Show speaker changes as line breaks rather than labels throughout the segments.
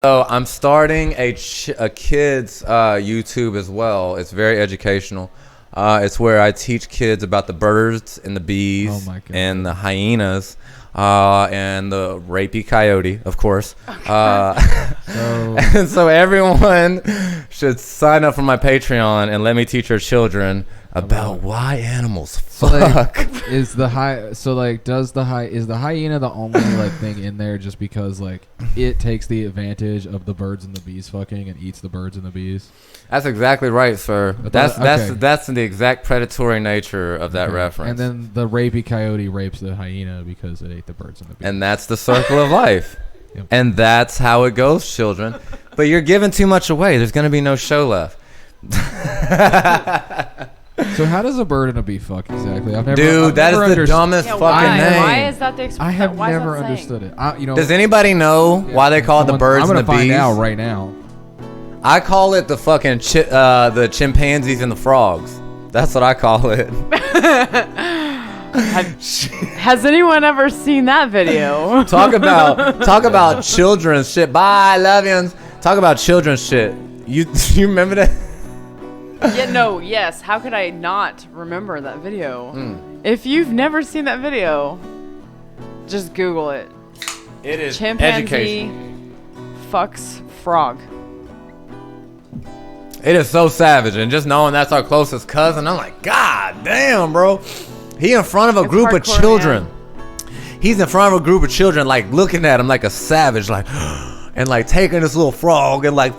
So I'm starting a kids YouTube as well. It's very educational. It's where I teach kids about the birds and the bees and the hyenas and the rapey coyote, of course. And so everyone should sign up for my Patreon and let me teach your children about why animals fuck.
Is the hyena the only thing in there just because it takes the advantage of the birds and the bees fucking and eats the birds and the bees?
That's exactly right, sir. That's the exact predatory nature of that reference.
And then the rapey coyote rapes the hyena because it ate the birds and the bees.
And that's the circle of life.
Yep.
And that's how it goes, children. But you're giving too much away. There's going to be no show left.
So how does a bird and a bee fuck exactly? I've never
that is the dumbest fucking name.
Why is that the expression?
I have never understood it.
Does anybody know why they call it the birds and the bees?
I'm going to find out right now.
I call it the fucking the chimpanzees and the frogs. That's what I call it.
Has anyone ever seen that video?
Talk about children's shit. Bye, love yous. Talk about children's shit. You remember that?
Yes. How could I not remember that video? If you've never seen that video, just Google it.
It is
chimpanzee fucks frog.
It is so savage, and just knowing that's our closest cousin, I'm like, God damn, bro. He in front of a group of children. Man. He's in front of a group of children, looking at him like a savage, and taking this little frog and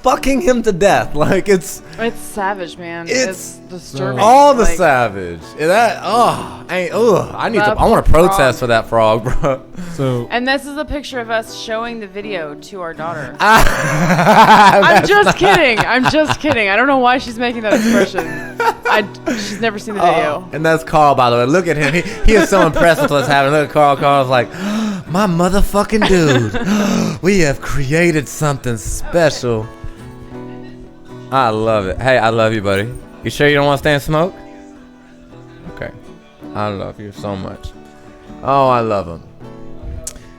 fucking him to death. It's
savage, man. It's disturbing.
All the savage. I want to protest for that frog, bro.
And this is a picture of us showing the video to our daughter. I'm just kidding. I don't know why she's making that expression. She's never seen the video.
And that's Carl, by the way. Look at him. He is so impressed with what's happening. Look at Carl. Carl's like, my motherfucking dude. We have created something special. I love it. Hey, I love you, buddy. You sure you don't want to stay and smoke? Okay. I love you so much. Oh, I love him.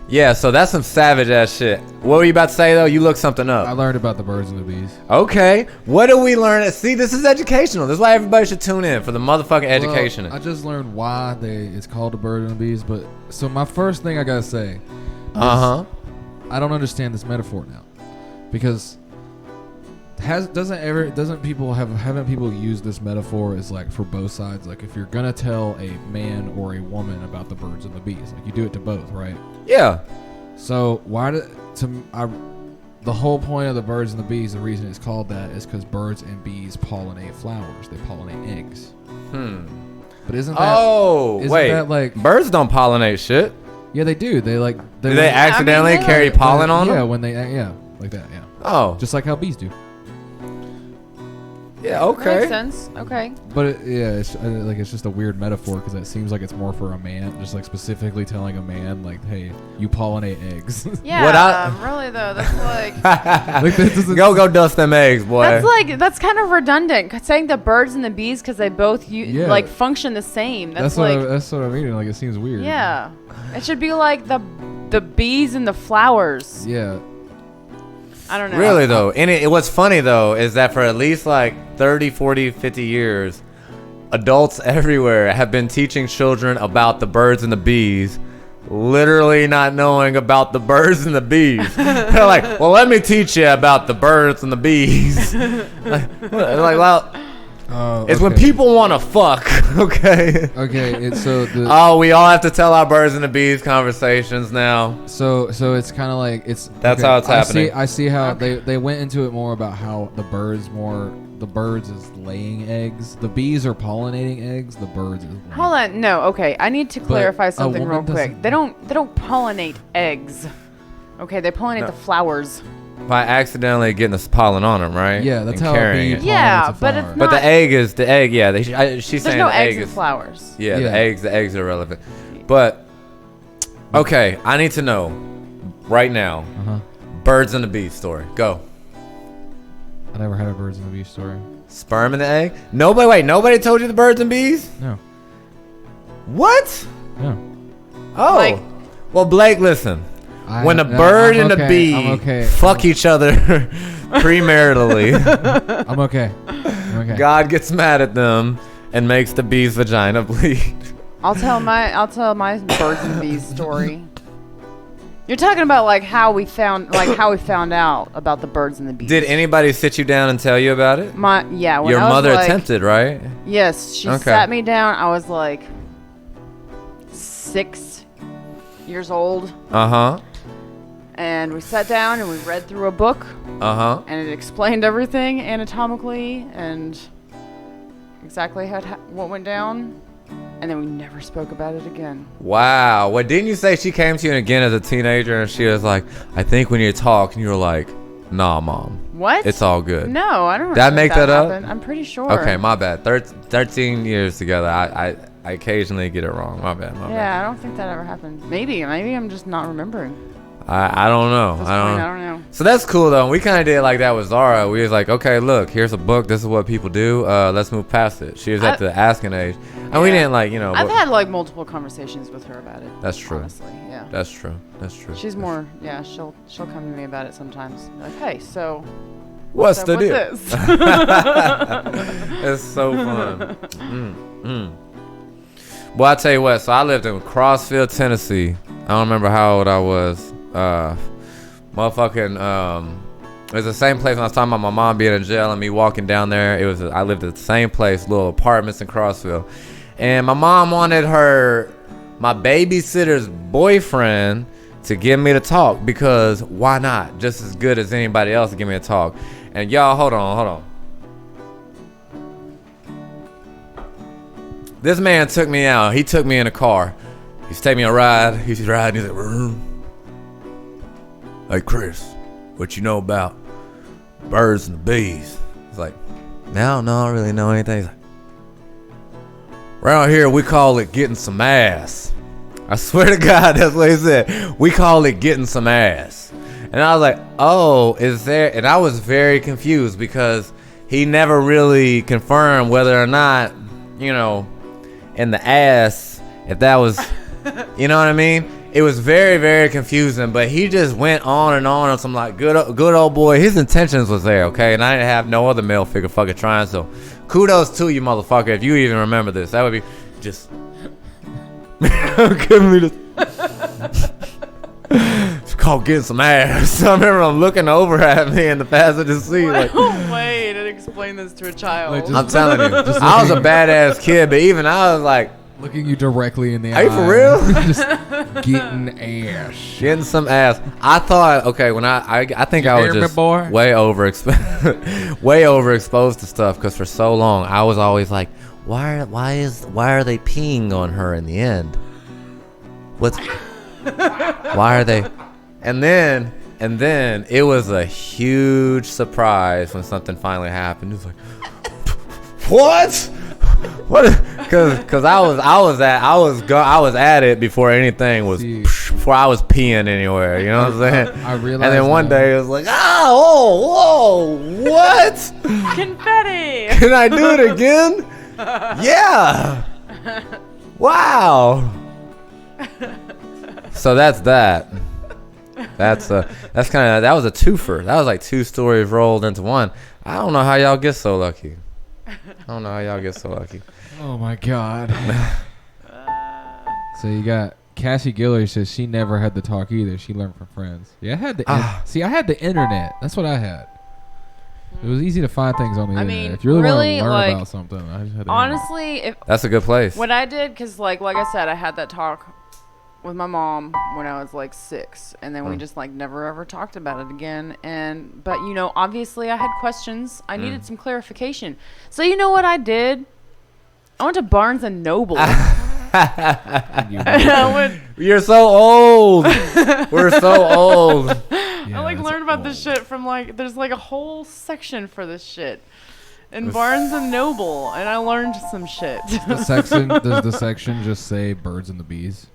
Yeah, so that's some savage ass shit. What were you about to say though? You looked something up.
I learned about the birds and the bees.
Okay. What did we learn? See, this is educational. This is why everybody should tune in for the motherfucking education.
I just learned why it's called the bird and the bees, but so my first thing I gotta say
I
don't understand this metaphor now. Because haven't people used this metaphor as for both sides? If you're gonna tell a man or a woman about the birds and the bees, you do it to both, right?
Yeah.
So the whole point of the birds and the bees, the reason it's called that is because birds and bees pollinate flowers. They pollinate eggs. But isn't that
birds don't pollinate shit?
Yeah, they do. They
do they accidentally carry pollen on them?
Yeah, when like that. Yeah.
Oh,
just like how bees do.
Yeah, okay.
That makes sense. Okay.
But it's just a weird metaphor because it seems like it's more for a man, just specifically telling a man hey, you pollinate eggs.
Yeah, really though, that's
that go dust them eggs, boy.
That's kind of redundant. Saying the birds and the bees because they both function the same. That's what
I mean. It seems weird.
Yeah, it should be the bees and the flowers.
Yeah.
I don't know.
Really, though. And what's funny, though, is that for at least 30, 40, 50 years, adults everywhere have been teaching children about the birds and the bees, literally not knowing about the birds and the bees. They're like, well, let me teach you about the birds and the bees. It's when people want to fuck, okay?
Okay,
we all have to tell our birds and the bees conversations now.
So it's kind of
that's how it's happening.
I see how they went into it more about how the birds is laying eggs. The bees are pollinating eggs. The birds is laying.
Hold on, no, okay. I need to clarify something real quick. They don't pollinate eggs. Okay, they pollinate the flowers.
By accidentally getting the pollen on them, right?
Yeah, that's how
carrying
a bee
Yeah,
pollinates a
but
flower.
it's
But the egg is the egg. Yeah, she's saying
no
the
eggs
egg
in
is
flowers.
Yeah,
Yeah.
the eggs are relevant. But okay, I need to know right now. Birds and the bees story. Go.
I never had a birds and the bees story.
Sperm and the egg. Nobody told you the birds and bees.
No.
What?
No.
Oh. Well, Blake, listen. When a bird and a bee fuck each other premaritally,
I'm okay.
God gets mad at them and makes the bee's vagina bleed.
I'll tell my birds and bees story. You're talking about like how we found out about the birds and the bees.
Did anybody sit you down and tell you about it?
When
your mother attempted, right?
Yes, she sat me down. I was like 6 years old. And we sat down and we read through a book. And it explained everything anatomically and exactly what went down. And then we never spoke about it again.
Wow. Well, didn't you say she came to you again as a teenager and she was like, I think we need to talk, and you were like, nah, Mom.
What?
It's all good.
No, I don't know.
Did I make that up?
I'm pretty sure.
Okay, my bad. 13 years together. I occasionally get it wrong. My bad.
I don't think that ever happened. Maybe I'm just not remembering.
I don't know.
I don't know.
So that's cool though. We kind of did like that with Zara. We was like, okay, look, here's a book. This is what people do. Let's move past it. She was at the asking age, and we didn't like,
I've had like multiple conversations with her about it.
That's true.
Honestly, yeah.
That's true.
She's more, she'll come to me about it sometimes. Like, hey, so
what's the deal?
This?
It's so fun. Well, I tell you what. So I lived in Crossville, Tennessee. I don't remember how old I was. Motherfucking it was the same place when I was talking about my mom being in jail and me walking down there. I lived at the same place, little apartments in Crossville, and my mom wanted my babysitter's boyfriend to get me to talk, because why not? Just as good as anybody else to give me a talk. And y'all, hold on. This man took me out. He took me in a car. He's taking me a ride. He's riding. He's like, hey, Chris, what you know about birds and the bees? He's like, no, I don't really know anything. He's like, around here, we call it getting some ass. I swear to God, that's what he said. We call it getting some ass. And I was like, oh, is there? And I was very confused because he never really confirmed whether or not, in the ass, if that was, you know what I mean? It was very, very confusing, but he just went on some like good old boy. His intentions was there, okay? And I didn't have no other male figure fucking trying, so kudos to you, motherfucker, if you even remember this. That would be just give me this. It's called getting some ass. I remember him looking over at me in the passenger seat. Like,
wait, and explain this to a child.
Like,
I'm telling you, I was a badass kid, but even I was like,
looking you directly in the eye.
Are you for real?
Just getting ass.
Getting some ass. I thought, okay, when I think I was just way overexposed to stuff, because for so long I was always like, why are they peeing on her in the end? Why are they? And then it was a huge surprise when something finally happened. It was like, what? What? Because I was at it before anything was, before I was peeing anywhere. You know what I'm saying?
I realized.
And then one day it was like, whoa, what?
Confetti.
Can I do it again? Yeah. Wow. So that's that. That was a twofer. That was like two stories rolled into one. I don't know how y'all get so lucky. Oh my God.
So you got Cassie Giller says she never had to talk either. She learned from friends. Yeah, I had I had the internet. That's what I had. It was easy to find things on the internet. If you really want to learn about something, I just had
honestly,
that's a good place.
What I did, because like I said, I had that talk with my mom when I was like 6, and then we just like never ever talked about it again. But obviously I had questions. I needed some clarification. So you know what I did? I went to Barnes and Noble.
You're so old. We're so old.
Yeah, I learned about this shit from there's like a whole section for this shit in Barnes and Noble, and I learned some shit.
Does the section just say birds and the bees?